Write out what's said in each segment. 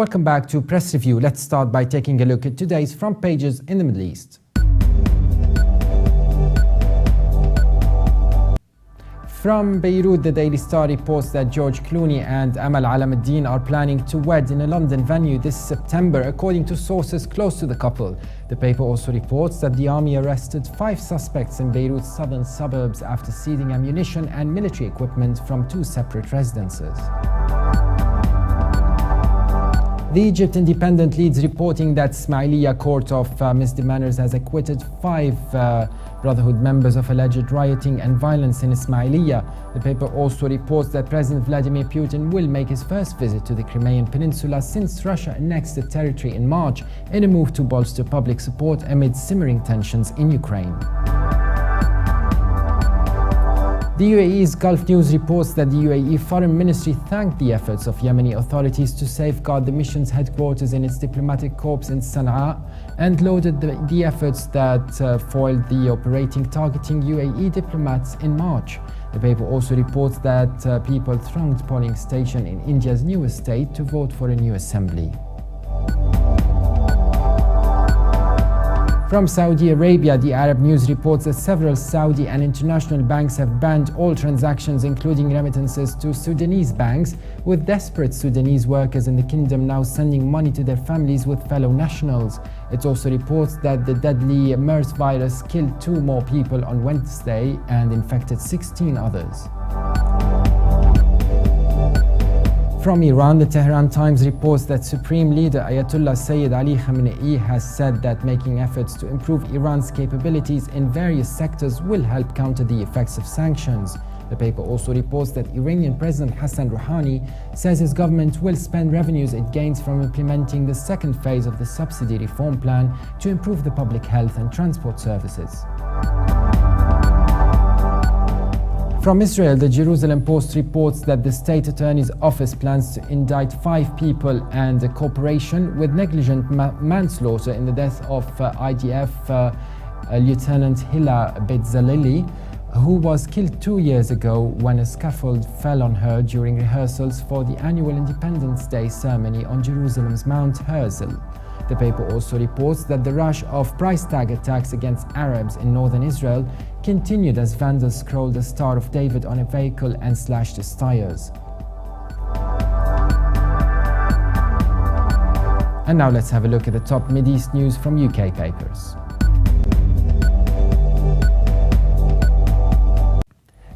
Welcome back to Press Review. Let's start by taking a look at today's front pages in the Middle East. From Beirut, the Daily Star reports that George Clooney and Amal Alamuddin are planning to wed in a London venue this September, according to sources close to the couple. The paper also reports that the army arrested 5 suspects in Beirut's southern suburbs after seizing ammunition and military equipment from 2 separate residences. The Egypt Independent leads reporting that Ismailia Court of Misdemeanors has acquitted 5 Brotherhood members of alleged rioting and violence in Ismailia. The paper also reports that President Vladimir Putin will make his first visit to the Crimean Peninsula since Russia annexed the territory in March in a move to bolster public support amid simmering tensions in Ukraine. The UAE's Gulf News reports that the UAE Foreign Ministry thanked the efforts of Yemeni authorities to safeguard the mission's headquarters in its diplomatic corps in Sana'a and lauded the efforts that foiled the operating targeting UAE diplomats in March. The paper also reports that people thronged polling station in India's newest state to vote for a new assembly. From Saudi Arabia, the Arab News reports that several Saudi and international banks have banned all transactions, including remittances to Sudanese banks, with desperate Sudanese workers in the kingdom now sending money to their families with fellow nationals. It also reports that the deadly MERS virus killed 2 more people on Wednesday and infected 16 others. From Iran, the Tehran Times reports that Supreme Leader Ayatollah Sayyid Ali Khamenei has said that making efforts to improve Iran's capabilities in various sectors will help counter the effects of sanctions. The paper also reports that Iranian President Hassan Rouhani says his government will spend revenues it gains from implementing the second phase of the subsidy reform plan to improve the public health and transport services. From Israel, the Jerusalem Post reports that the state attorney's office plans to indict 5 people and a corporation with negligent manslaughter in the death of IDF Lieutenant Hila Betzaleli, who was killed 2 years ago when a scaffold fell on her during rehearsals for the annual Independence Day ceremony on Jerusalem's Mount Herzl. The paper also reports that the rush of price tag attacks against Arabs in northern Israel continued as vandals scrolled the Star of David on a vehicle and slashed its tires. And now let's have a look at the top Mideast news from UK papers.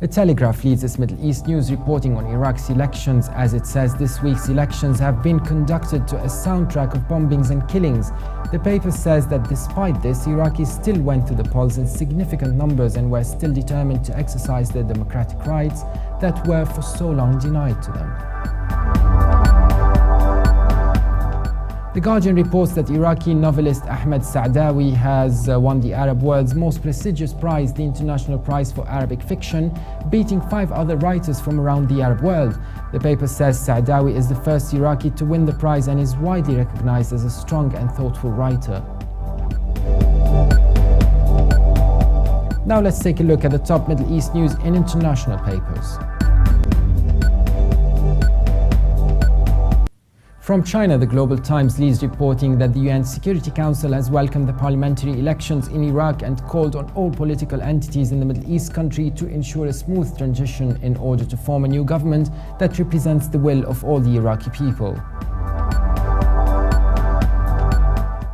The Telegraph leads its Middle East news reporting on Iraq's elections as it says this week's elections have been conducted to a soundtrack of bombings and killings. The paper says that despite this, Iraqis still went to the polls in significant numbers and were still determined to exercise their democratic rights that were for so long denied to them. The Guardian reports that Iraqi novelist Ahmed Saadawi has won the Arab world's most prestigious prize, the International Prize for Arabic Fiction, beating 5 other writers from around the Arab world. The paper says Saadawi is the first Iraqi to win the prize and is widely recognized as a strong and thoughtful writer. Now let's take a look at the top Middle East news in international papers. From China, the Global Times leads reporting that the UN Security Council has welcomed the parliamentary elections in Iraq and called on all political entities in the Middle East country to ensure a smooth transition in order to form a new government that represents the will of all the Iraqi people.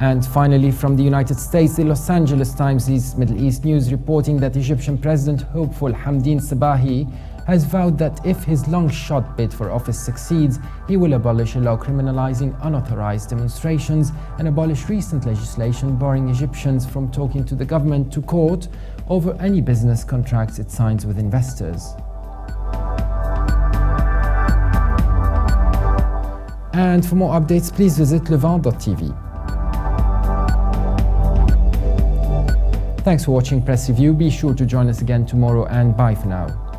And finally, from the United States, the Los Angeles Times leads Middle East news reporting that Egyptian President hopeful Hamdin Sabahi has vowed that if his long-shot bid for office succeeds, he will abolish a law criminalizing unauthorized demonstrations and abolish recent legislation barring Egyptians from talking to the government to court over any business contracts it signs with investors. And for more updates, please visit Levant.tv. Thanks for watching Press Review. Be sure to join us again tomorrow, and bye for now.